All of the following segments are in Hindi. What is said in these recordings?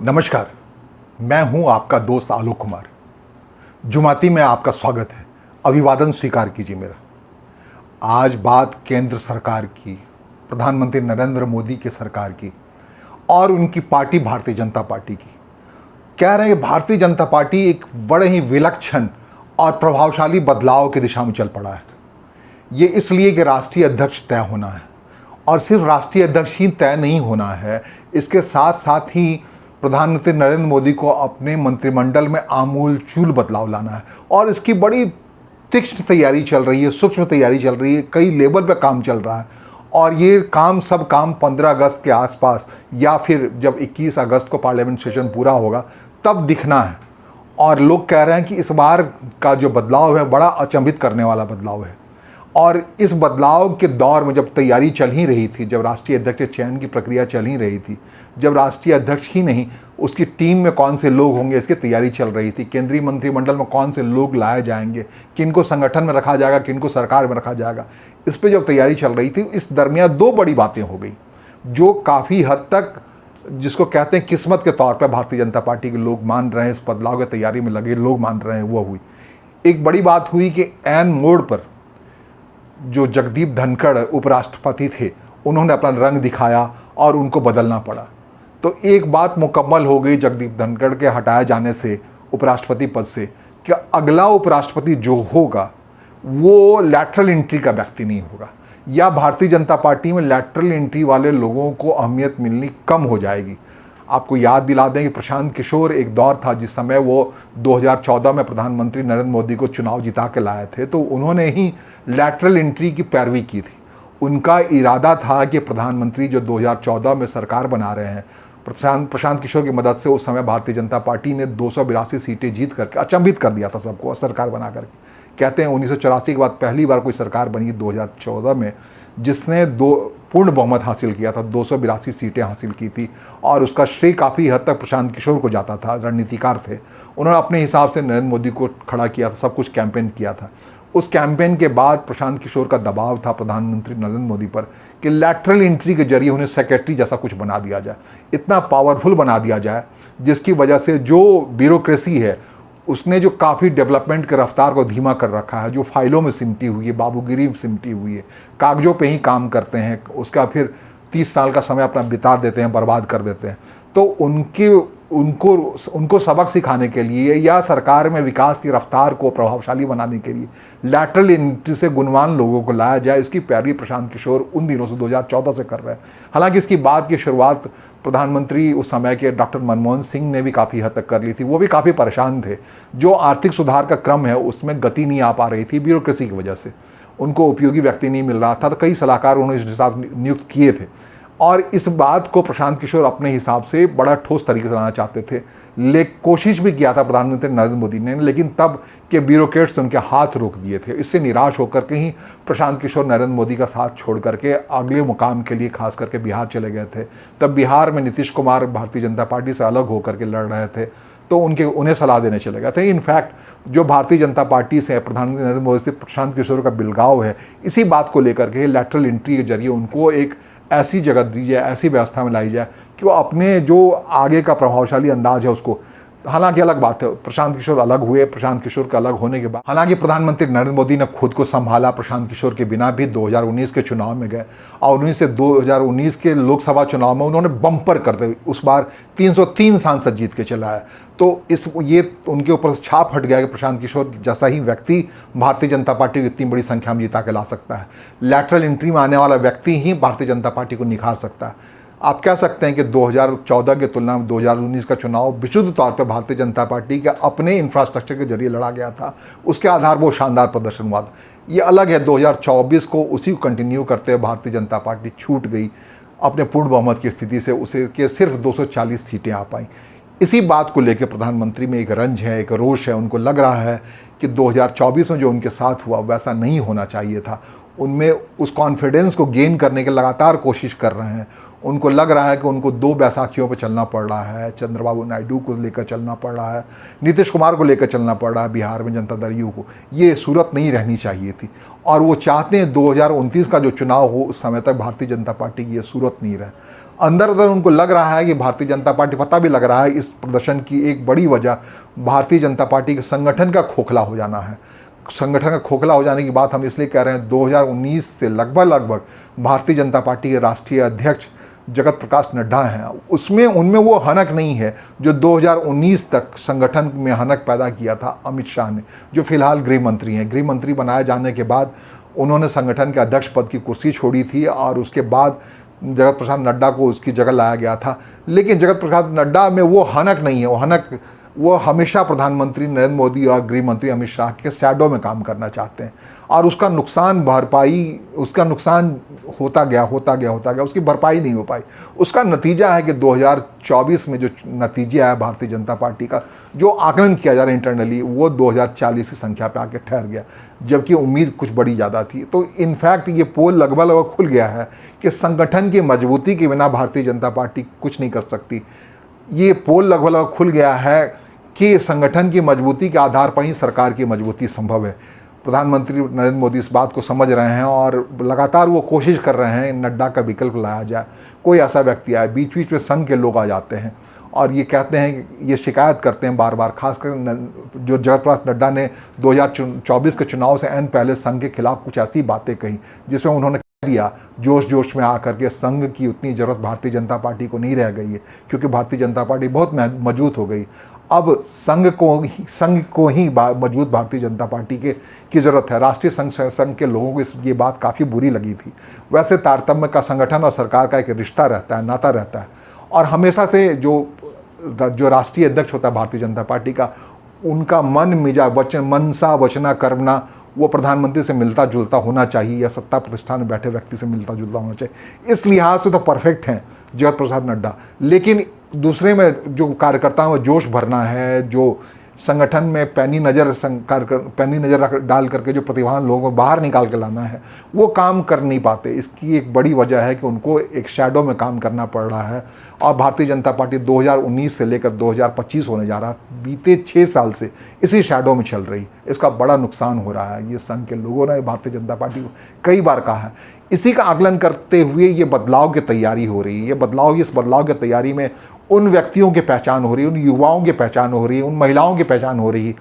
नमस्कार, मैं हूं आपका दोस्त आलोक कुमार। जुमाती में आपका स्वागत है। अभिवादन स्वीकार कीजिए मेरा। आज बात केंद्र सरकार की, प्रधानमंत्री नरेंद्र मोदी की सरकार की और उनकी पार्टी भारतीय जनता पार्टी की। कह रहे हैं कि भारतीय जनता पार्टी एक बड़े ही विलक्षण और प्रभावशाली बदलाव की दिशा में चल पड़ा है। ये इसलिए कि राष्ट्रीय अध्यक्ष तय होना है, और सिर्फ राष्ट्रीय अध्यक्ष ही तय नहीं होना है, इसके साथ साथ ही प्रधानमंत्री नरेंद्र मोदी को अपने मंत्रिमंडल में आमूलचूल बदलाव लाना है। और इसकी बड़ी तीक्ष्ण तैयारी चल रही है, सूक्ष्म तैयारी चल रही है, कई लेवल पे काम चल रहा है। और ये सब काम 15 अगस्त के आसपास या फिर जब 21 अगस्त को पार्लियामेंट सेशन पूरा होगा तब दिखना है। और लोग कह रहे हैं कि इस बार का जो बदलाव है बड़ा अचंभित करने वाला बदलाव है। और इस बदलाव के दौर में जब तैयारी चल ही रही थी, जब राष्ट्रीय अध्यक्ष के चयन की प्रक्रिया चल ही रही थी, जब राष्ट्रीय अध्यक्ष ही नहीं उसकी टीम में कौन से लोग होंगे इसकी तैयारी चल रही थी, केंद्रीय मंत्रिमंडल में कौन से लोग लाए जाएंगे, किनको संगठन में रखा जाएगा, किनको सरकार में रखा जाएगा, इस पर जब तैयारी चल रही थी, इस दरमियान दो बड़ी बातें हो गई जो काफ़ी हद तक, जिसको कहते हैं किस्मत के तौर पर भारतीय जनता पार्टी के लोग मान रहे हैं, इस बदलाव की तैयारी में लगे लोग मान रहे हैं, वो हुई। एक बड़ी बात हुई कि ऐन मोड़ पर जो जगदीप धनखड़ उपराष्ट्रपति थे उन्होंने अपना रंग दिखाया और उनको बदलना पड़ा। तो एक बात मुकम्मल हो गई जगदीप धनखड़ के हटाए जाने से उपराष्ट्रपति पद से, कि अगला उपराष्ट्रपति जो होगा वो लैटरल एंट्री का व्यक्ति नहीं होगा, या भारतीय जनता पार्टी में लैटरल एंट्री वाले लोगों को अहमियत मिलनी कम हो जाएगी। आपको याद दिला दें कि प्रशांत किशोर एक दौर था जिस समय वो 2014 में प्रधानमंत्री नरेंद्र मोदी को चुनाव जिता के लाए थे, तो उन्होंने ही लैटरल एंट्री की पैरवी की थी। उनका इरादा था कि प्रधानमंत्री जो 2014 में सरकार बना रहे हैं, प्रशांत किशोर की मदद से उस समय भारतीय जनता पार्टी ने 282 सीटें जीत करके अचंभित कर दिया था सबको सरकार बना करके। कहते हैं 1984 के बाद पहली बार कोई सरकार बनी 2014 में जिसने पूर्ण बहुमत हासिल किया था, 282 सीटें हासिल की थी। और उसका श्रेय काफ़ी हद तक प्रशांत किशोर को जाता था, रणनीतिकार थे। उन्होंने अपने हिसाब से नरेंद्र मोदी को खड़ा किया था, सब कुछ कैंपेन किया था। उस कैंपेन के बाद प्रशांत किशोर का दबाव था प्रधानमंत्री नरेंद्र मोदी पर कि लैटरल एंट्री के जरिए उन्हें सेक्रेटरी जैसा कुछ बना दिया जाए, इतना पावरफुल बना दिया जाए जिसकी वजह से जो ब्यूरोक्रेसी है उसने जो काफ़ी डेवलपमेंट के रफ्तार को धीमा कर रखा है, जो फाइलों में सिमटी हुई है, बाबूगिरी सिमटी हुई है, कागजों पे ही काम करते हैं, उसका फिर 30 साल का समय अपना बिता देते हैं, बर्बाद कर देते हैं। तो उनको सबक सिखाने के लिए या सरकार में विकास की रफ्तार को प्रभावशाली बनाने के लिए लैटरल एंट्री से गुणवान लोगों को लाया जाए, इसकी पैरवी प्रशांत किशोर उन दिनों से 2014 से कर रहे हैं। हालांकि इसकी बात की शुरुआत प्रधानमंत्री उस समय के डॉक्टर मनमोहन सिंह ने भी काफ़ी हद तक कर ली थी। वो भी काफ़ी परेशान थे। जो आर्थिक सुधार का क्रम है उसमें गति नहीं आ पा रही थी ब्यूरोक्रेसी की वजह से, उनको उपयोगी व्यक्ति नहीं मिल रहा था, तो कई सलाहकार उन्होंने इस हिसाब नियुक्त किए थे। और इस बात को प्रशांत किशोर अपने हिसाब से बड़ा ठोस तरीके से लाना चाहते थे, कोशिश भी किया था प्रधानमंत्री नरेंद्र मोदी ने, लेकिन तब के ब्यूरोक्रेट्स उनके हाथ रोक दिए थे। इससे निराश होकर के ही प्रशांत किशोर नरेंद्र मोदी का साथ छोड़ करके अगले मुकाम के लिए खास करके बिहार चले गए थे। तब बिहार में नीतीश कुमार भारतीय जनता पार्टी से अलग होकर के लड़ रहे थे, तो उन्हें सलाह देने चले गए थे। इनफैक्ट जो भारतीय जनता पार्टी से प्रधानमंत्री नरेंद्र मोदी से प्रशांत किशोर का बिलगाव है, इसी बात को लेकर के लैटरल एंट्री के जरिए उनको एक ऐसी जगह दी जाए, ऐसी व्यवस्था में लाई जाए कि वो अपने जो आगे का प्रभावशाली अंदाज है उसको, हालांकि अलग बात है प्रशांत किशोर अलग हुए, प्रशांत किशोर का अलग होने के बाद हालांकि प्रधानमंत्री नरेंद्र मोदी ने खुद को संभाला, प्रशांत किशोर के बिना भी 2019 के चुनाव में गए और 2019 के लोकसभा चुनाव में उन्होंने बम्पर करते हुए उस बार 303 सांसद जीत के चला है। तो ये उनके ऊपर छाप हट गया कि प्रशांत किशोर जैसा ही व्यक्ति भारतीय जनता पार्टी को इतनी बड़ी संख्या में जिता के ला सकता है। लैटरल एंट्री में आने वाला व्यक्ति ही भारतीय जनता पार्टी को निखार सकता है। आप कह सकते हैं कि 2014 की तुलना में 2019 का चुनाव विशुद्ध तौर पर भारतीय जनता पार्टी के अपने इंफ्रास्ट्रक्चर के जरिए लड़ा गया था, उसके आधार पर वो शानदार प्रदर्शन हुआ था। ये अलग है 2024 को उसी को कंटिन्यू करते हुए भारतीय जनता पार्टी छूट गई अपने पूर्ण बहुमत की स्थिति से, उसे के सिर्फ 240 सीटें आ पाई। इसी बात को लेकर प्रधानमंत्री में एक रंज है, एक रोष है। उनको लग रहा है कि 2024 में जो उनके साथ हुआ वैसा नहीं होना चाहिए था। उनमें उस कॉन्फिडेंस को गेन करने की लगातार कोशिश कर रहे हैं। उनको लग रहा है कि उनको दो बैसाखियों पर चलना पड़ रहा है, चंद्रबाबू नायडू को लेकर चलना पड़ रहा है, नीतीश कुमार को लेकर चलना पड़ रहा है, बिहार में जनता दल यू को। ये सूरत नहीं रहनी चाहिए थी और वो चाहते हैं 2029 का जो चुनाव हो उस समय तक भारतीय जनता पार्टी की ये सूरत नहीं रहे। अंदर अंदर उनको लग रहा है कि भारतीय जनता पार्टी, पता भी लग रहा है इस प्रदर्शन की एक बड़ी वजह भारतीय जनता पार्टी के संगठन का खोखला हो जाना है। संगठन का खोखला हो जाने की बात हम इसलिए कह रहे हैं, 2019 से लगभग भारतीय जनता पार्टी के राष्ट्रीय अध्यक्ष जगत प्रकाश नड्डा हैं, उनमें वो हनक नहीं है जो 2019 तक संगठन में हनक पैदा किया था अमित शाह ने, जो फिलहाल गृह मंत्री हैं। गृह मंत्री बनाए जाने के बाद उन्होंने संगठन के अध्यक्ष पद की कुर्सी छोड़ी थी और उसके बाद जगत प्रकाश नड्डा को उसकी जगह लाया गया था। लेकिन जगत प्रकाश नड्डा में वो हनक नहीं है, वो हमेशा प्रधानमंत्री नरेंद्र मोदी और गृह मंत्री अमित शाह के शैडो में काम करना चाहते हैं और उसका नुकसान होता गया, उसकी भरपाई नहीं हो पाई। उसका नतीजा है कि 2024 में जो नतीजा आया भारतीय जनता पार्टी का, जो आकलन किया जा रहा है इंटरनली, वो 2040 की संख्या पे आके ठहर गया, जबकि उम्मीद कुछ बड़ी ज़्यादा थी। तो इनफैक्ट ये पोल लगभग खुल गया है कि संगठन की मजबूती के बिना भारतीय जनता पार्टी कुछ नहीं कर सकती। ये पोल लगभग खुल गया है कि संगठन की मजबूती के आधार पर ही सरकार की मजबूती संभव है। प्रधानमंत्री नरेंद्र मोदी इस बात को समझ रहे हैं और लगातार वो कोशिश कर रहे हैं नड्डा का विकल्प लाया जाए, कोई ऐसा व्यक्ति आए। बीच बीच में संघ के लोग आ जाते हैं और ये कहते हैं, ये शिकायत करते हैं बार बार, खासकर जो जगत प्रकाश नड्डा ने 2024 के चुनाव से पहले संघ के खिलाफ कुछ ऐसी बातें कही जिसमें उन्होंने दिया जोश में आकर के संघ की उतनी ज़रूरत भारतीय जनता पार्टी को नहीं रह गई है, क्योंकि भारतीय जनता पार्टी बहुत मजबूत हो गई। अब संघ को ही मजबूत भारतीय जनता पार्टी की ज़रूरत है। राष्ट्रीय संघ के लोगों को ये बात काफ़ी बुरी लगी थी। वैसे तारतम्य का संगठन और सरकार का एक रिश्ता रहता है, नाता रहता है, और हमेशा से जो राष्ट्रीय अध्यक्ष होता है भारतीय जनता पार्टी का, उनका मनसा वचना कर्मना वो प्रधानमंत्री से मिलता जुलता होना चाहिए या सत्ता प्रतिष्ठान में बैठे व्यक्ति से मिलता जुलता होना चाहिए। इस लिहाज से तो परफेक्ट हैं जगत प्रकाश नड्डा। लेकिन दूसरे में जो कार्यकर्ताओं में जोश भरना है, जो संगठन में पैनी नज़र डाल करके जो प्रतिभावान लोगों को बाहर निकाल के लाना है, वो काम कर नहीं पाते। इसकी एक बड़ी वजह है कि उनको एक शैडो में काम करना पड़ रहा है। और भारतीय जनता पार्टी 2019 से लेकर 2025 होने जा रहा है, बीते 6 साल से इसी शैडो में चल रही। इसका बड़ा नुकसान हो रहा है। ये संघ के लोगों ने भारतीय जनता पार्टी को कई बार कहा है। इसी का आकलन करते हुए ये बदलाव की तैयारी हो रही है। इस बदलाव की तैयारी में उन व्यक्तियों की पहचान हो रही है, उन युवाओं की पहचान हो रही है, उन महिलाओं की पहचान हो रही है,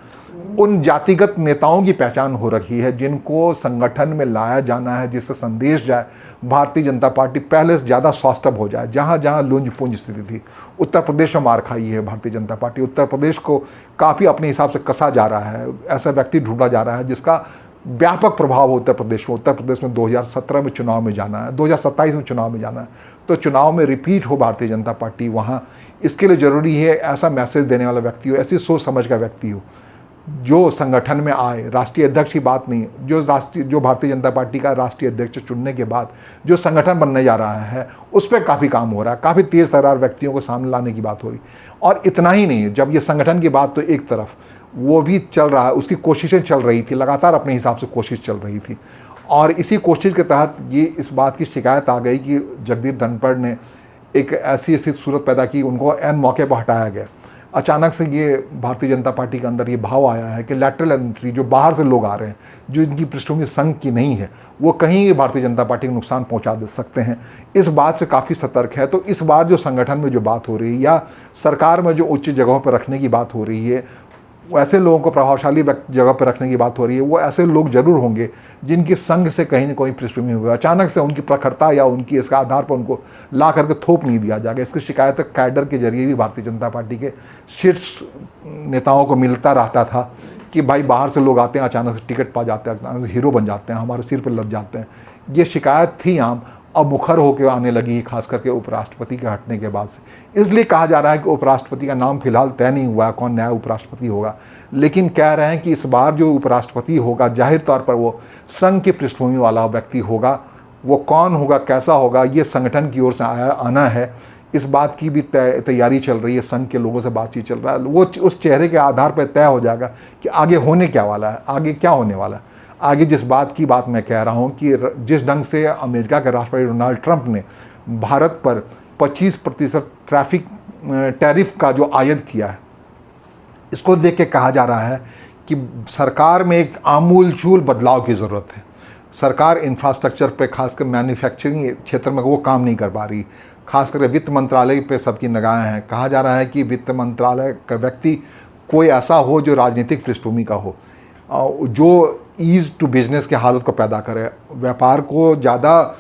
उन जातिगत नेताओं की पहचान हो रही है जिनको संगठन में लाया जाना है, जिससे संदेश जाए भारतीय जनता पार्टी पहले से ज़्यादा सॉफ्टअप हो जाए। जहाँ जहाँ लुंज पुंज स्थिति थी, उत्तर प्रदेश में मार खाई है भारतीय जनता पार्टी। उत्तर प्रदेश को काफ़ी अपने हिसाब से कसा जा रहा है, ऐसा व्यक्ति ढूंढा जा रहा है जिसका व्यापक प्रभाव हो उत्तर प्रदेश में 2017 में चुनाव में जाना है, 2027 में चुनाव में जाना है, तो चुनाव में रिपीट हो भारतीय जनता पार्टी वहाँ। इसके लिए ज़रूरी है ऐसा मैसेज देने वाला व्यक्ति हो, ऐसी सोच समझ का व्यक्ति हो जो संगठन में आए। राष्ट्रीय अध्यक्ष की बात नहीं, जो भारतीय जनता पार्टी का राष्ट्रीय अध्यक्ष चुनने के बाद जो संगठन बनने जा रहा है उस पर काफ़ी काम हो रहा है, काफ़ी तेज़ तर्रार व्यक्तियों को सामने लाने की बात हो रही। और इतना ही नहीं, जब ये संगठन की बात तो एक तरफ वो भी चल रहा है, उसकी कोशिशें चल रही थी, लगातार अपने हिसाब से कोशिश चल रही थी। और इसी कोशिश के तहत ये इस बात की शिकायत आ गई कि जगदीप धनखड़ ने एक ऐसी स्थिति सूरत पैदा की, उनको एन मौके पर हटाया गया। अचानक से ये भारतीय जनता पार्टी के अंदर ये भाव आया है कि लैटरल एंट्री, जो बाहर से लोग आ रहे हैं, जो इनकी पृष्ठभूमि संघ की नहीं है, वो कहीं भारतीय जनता पार्टी को नुकसान पहुंचा दे सकते हैं। इस बात से काफ़ी सतर्क है। तो इस बार जो संगठन में जो बात हो रही है या सरकार में जो उच्च जगहों पर रखने की बात हो रही है, ऐसे लोगों को प्रभावशाली जगह पर रखने की बात हो रही है, वो ऐसे लोग जरूर होंगे जिनकी संघ से कहीं न कहीं पृष्ठभूमि होगी। अचानक से उनकी प्रखरता या उनकी इसका आधार पर उनको ला करके थोप नहीं दिया जाएगा। इसकी शिकायत कैडर के जरिए भी भारतीय जनता पार्टी के शीर्ष नेताओं को मिलता रहता था कि भाई बाहर से लोग आते हैं, अचानक से टिकट पा जाते हैं, अचानक से हीरो बन जाते हैं, हमारे सिर पर लग जाते हैं। ये शिकायत थी आम, अब मुखर होकर आने लगी, खास करके उपराष्ट्रपति के हटने के बाद से। इसलिए कहा जा रहा है कि उपराष्ट्रपति का नाम फिलहाल तय नहीं हुआ है, कौन नया उपराष्ट्रपति होगा, लेकिन कह रहे हैं कि इस बार जो उपराष्ट्रपति होगा जाहिर तौर पर वो संघ की पृष्ठभूमि वाला व्यक्ति होगा। वो कौन होगा, कैसा होगा, ये संगठन की ओर से आना है। इस बात की भी तैयारी चल रही है, संघ के लोगों से बातचीत चल रहा है। वो उस चेहरे के आधार पर तय हो जाएगा कि आगे होने क्या वाला है, आगे क्या होने वाला है। आगे जिस बात की बात मैं कह रहा हूँ कि जिस ढंग से अमेरिका के राष्ट्रपति डोनाल्ड ट्रंप ने भारत पर 25% टैरिफ का जो आयत किया है, इसको देख के कहा जा रहा है कि सरकार में एक आमूलचूल बदलाव की ज़रूरत है। सरकार इंफ्रास्ट्रक्चर पे, खासकर मैन्युफैक्चरिंग क्षेत्र में वो काम नहीं कर पा रही। खास करके वित्त मंत्रालय पे सबकी निगाहें हैं। कहा जा रहा है कि वित्त मंत्रालय का व्यक्ति कोई ऐसा हो जो राजनीतिक पृष्ठभूमि का हो, जो ईज़ टू बिजनेस के हालत को पैदा करे, व्यापार को ज़्यादा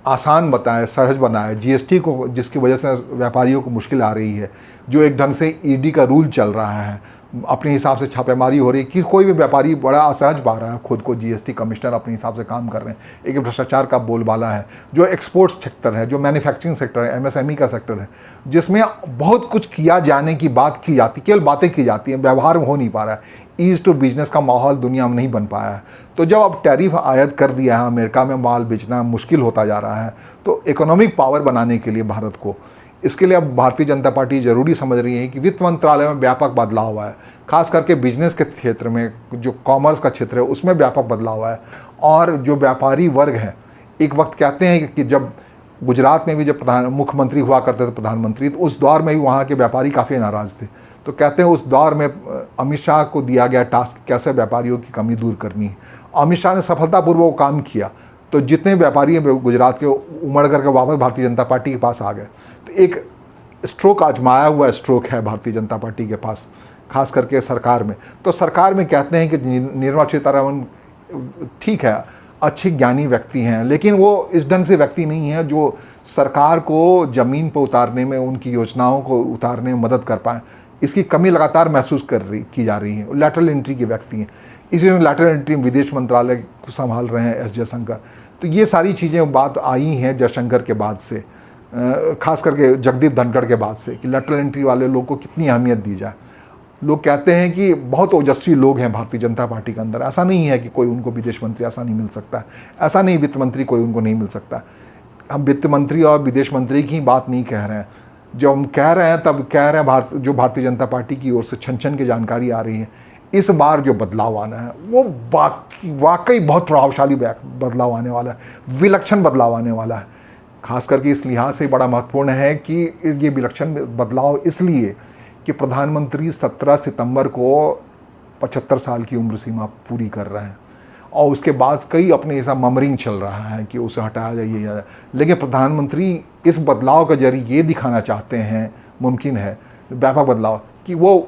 आसान बताए, सहज बनाए, जीएसटी को जिसकी वजह से व्यापारियों को मुश्किल आ रही है, जो एक ढंग से ईडी का रूल चल रहा है, अपने हिसाब से छापेमारी हो रही है कि कोई भी व्यापारी बड़ा असहज पा रहा है खुद को, जीएसटी कमिश्नर अपने हिसाब से काम कर रहे हैं। एक भ्रष्टाचार का बोलबाला है, जो एक्सपोर्ट्स सेक्टर है, जो मैन्युफैक्चरिंग सेक्टर है, एमएसएमई का सेक्टर है, जिसमें बहुत कुछ किया जाने की बात की जाती, केवल बातें की जाती हैं, व्यवहार हो नहीं पा रहा है। ईज टू बिजनेस का माहौल दुनिया में नहीं बन पाया है। तो जब अब टैरिफ आयत कर दिया है, अमेरिका में माल बेचना मुश्किल होता जा रहा है, तो इकोनॉमिक पावर बनाने के लिए भारत को, इसके लिए अब भारतीय जनता पार्टी ज़रूरी समझ रही है कि वित्त मंत्रालय में व्यापक बदलाव हुआ है, खास करके बिजनेस के क्षेत्र में, जो कॉमर्स का क्षेत्र है उसमें व्यापक बदलाव हुआ है। और जो व्यापारी वर्ग है, एक वक्त कहते हैं कि जब गुजरात में भी जब मुख्यमंत्री हुआ करते थे प्रधानमंत्री, तो उस दौर में भी वहाँ के व्यापारी काफ़ी नाराज़ थे। तो कहते हैं उस दौर में अमित शाह को दिया गया टास्क कैसे व्यापारियों की कमी दूर करनी है। अमित शाह ने सफलतापूर्वक काम किया, तो जितने व्यापारी हैं गुजरात के उमड़ करके वापस भारतीय जनता पार्टी के पास आ गए। तो एक स्ट्रोक आजमाया हुआ स्ट्रोक है भारतीय जनता पार्टी के पास, खास करके सरकार में। तो सरकार में कहते हैं कि निर्मला सीतारमण ठीक है, अच्छे ज्ञानी व्यक्ति हैं, लेकिन वो इस ढंग से व्यक्ति नहीं है जो सरकार को ज़मीन पर उतारने में, उनकी योजनाओं को उतारने में मदद कर पाएँ। इसकी कमी लगातार महसूस की जा रही है। लैटरल एंट्री के व्यक्ति हैं, इसी में लैटरल एंट्री विदेश मंत्रालय को संभाल रहे हैं एस जयशंकर। तो ये सारी चीज़ें बात आई हैं जयशंकर के बाद से, खास करके जगदीप धनखड़ के बाद से, कि लैटरल एंट्री वाले लोग को कितनी अहमियत दी जाए। लोग कहते हैं कि बहुत ओजस्वी लोग हैं भारतीय जनता पार्टी के अंदर। ऐसा नहीं है कि कोई उनको विदेश मंत्री ऐसा नहीं मिल सकता, ऐसा नहीं वित्त मंत्री कोई उनको नहीं मिल सकता। हम वित्त मंत्री और विदेश मंत्री की बात नहीं कह रहे हैं। जो हम कह रहे हैं तब कह रहे हैं जो भारतीय जनता पार्टी की ओर से छन छन की जानकारी आ रही है, इस बार जो बदलाव आना है वो वाकई बहुत प्रभावशाली बदलाव आने वाला है, विलक्षण बदलाव आने वाला है। खास करके इस लिहाज से बड़ा महत्वपूर्ण है कि ये विलक्षण बदलाव इसलिए कि प्रधानमंत्री 17 सितंबर को 75 साल की उम्र सीमा पूरी कर रहे हैं, और उसके बाद कई अपने ऐसा ममरिंग चल रहा है कि उसे हटाया जाइए, लेकिन प्रधानमंत्री इस बदलाव के जरिए ये दिखाना चाहते हैं, मुमकिन है व्यापक बदलाव, कि वो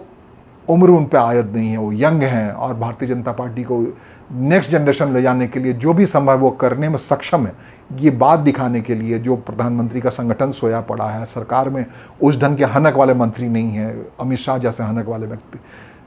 उम्र उन पर आयद नहीं है, वो यंग हैं और भारतीय जनता पार्टी को नेक्स्ट जनरेशन ले जाने के लिए जो भी संभव वो करने में सक्षम है। ये बात दिखाने के लिए जो प्रधानमंत्री का संगठन सोया पड़ा है, सरकार में उस ढंग के हनक वाले मंत्री नहीं हैं, अमित शाह जैसे हनक वाले व्यक्ति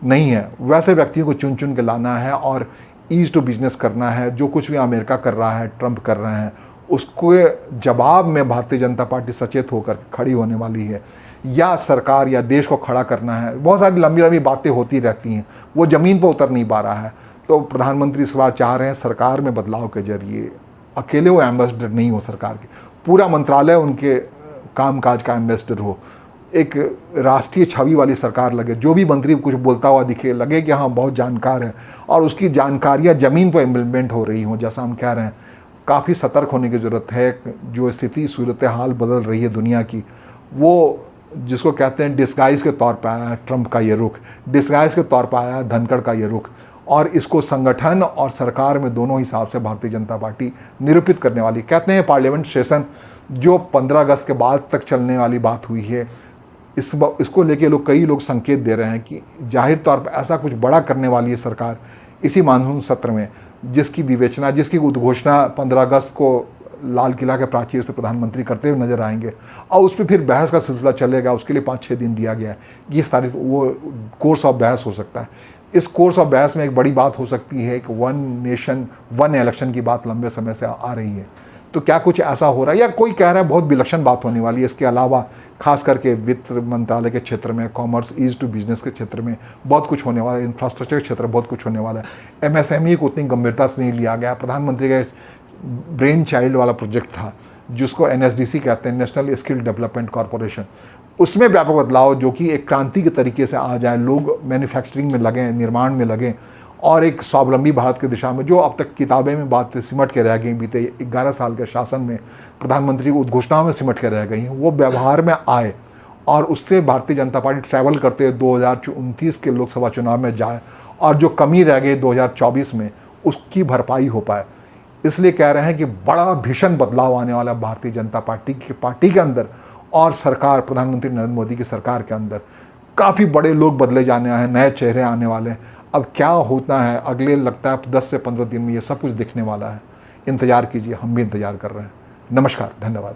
नहीं है, वैसे व्यक्तियों को चुन चुन के लाना है और ईज टू बिजनेस करना है। जो कुछ भी अमेरिका कर रहा है, ट्रंप कर रहे हैं, उसको जवाब में भारतीय जनता पार्टी सचेत होकर खड़ी होने वाली है, या सरकार या देश को खड़ा करना है। बहुत सारी लंबी लंबी बातें होती रहती हैं, वो ज़मीन पर उतर नहीं पा रहा है। तो प्रधानमंत्री इस बार चाह रहे हैं सरकार में बदलाव के जरिए, अकेले वो एम्बेसडर नहीं हो सरकार के, पूरा मंत्रालय उनके कामकाज का एम्बेसडर हो, एक राष्ट्रीय छवि वाली सरकार लगे, जो भी मंत्री कुछ बोलता हुआ दिखे लगे कि हाँ बहुत जानकार है, और उसकी जानकारियाँ ज़मीन पर इम्प्लीमेंट हो रही हों। जैसा हम कह रहे हैं, काफ़ी सतर्क होने की ज़रूरत है। जो स्थिति सूरत हाल बदल रही है दुनिया की, वो जिसको कहते हैं डिस्गाइज के तौर पर आया ट्रंप का ये रुख, डिस्गाइज के तौर पर आया धनखड़ का ये रुख, और इसको संगठन और सरकार में दोनों हिसाब से भारतीय जनता पार्टी निरूपित करने वाली। कहते हैं पार्लियामेंट सेशन जो 15 अगस्त के बाद तक चलने वाली बात हुई है, इसको लेके कई लोग संकेत दे रहे हैं कि जाहिर तौर पर ऐसा कुछ बड़ा करने वाली है सरकार इसी मानसून सत्र में, जिसकी विवेचना, जिसकी उद्घोषणा 15 अगस्त को लाल किला के प्राचीर से प्रधानमंत्री करते हुए नजर आएंगे, और उस पर फिर बहस का सिलसिला चलेगा। उसके लिए 5-6 दिन दिया गया है, 20 तारीख वो कोर्स ऑफ बहस हो सकता है। इस कोर्स ऑफ बहस में एक बड़ी बात हो सकती है कि 1 नेशन 1 इलेक्शन की बात लंबे समय से आ रही है। तो क्या कुछ ऐसा हो रहा है, या कोई कह रहा है बहुत विलक्षण बात होने वाली है। इसके अलावा खास करके वित्त मंत्रालय के क्षेत्र में, कॉमर्स, ईज टू बिजनेस के क्षेत्र में बहुत कुछ होने वाला है, इंफ्रास्ट्रक्चर के क्षेत्र में बहुत कुछ होने वाला है। एमएसएमई को उतनी गंभीरता से नहीं लिया गया। प्रधानमंत्री का ब्रेन चाइल्ड वाला प्रोजेक्ट था, जिसको एनएसडीसी कहते हैं, नेशनल स्किल डेवलपमेंट कॉरपोरेशन, उसमें व्यापक बदलाव जो कि एक क्रांति के तरीके से आ जाए, लोग मैन्युफैक्चरिंग में लगें, निर्माण में लगें, और एक स्वावलंबी भारत की दिशा में, जो अब तक किताबें में बात सिमट के रह गई, बीते 11 साल के शासन में प्रधानमंत्री की उद्घोषणाओं में सिमट के रह गई हैं, वो व्यवहार में आए और उससे भारतीय जनता पार्टी ट्रैवल करते हुए 2029 के लोकसभा चुनाव में जाए, और जो कमी रह गई 2024 में उसकी भरपाई हो पाए। इसलिए कह रहे हैं कि बड़ा भीषण बदलाव आने वाला भारतीय जनता पार्टी के अंदर, और सरकार, प्रधानमंत्री नरेंद्र मोदी की सरकार के अंदर काफ़ी बड़े लोग बदले जाने हैं, नए चेहरे आने वाले हैं। अब क्या होता है अगले, लगता है 10 से 15 दिन में ये सब कुछ दिखने वाला है। इंतज़ार कीजिए, हम भी इंतज़ार कर रहे हैं। नमस्कार, धन्यवाद।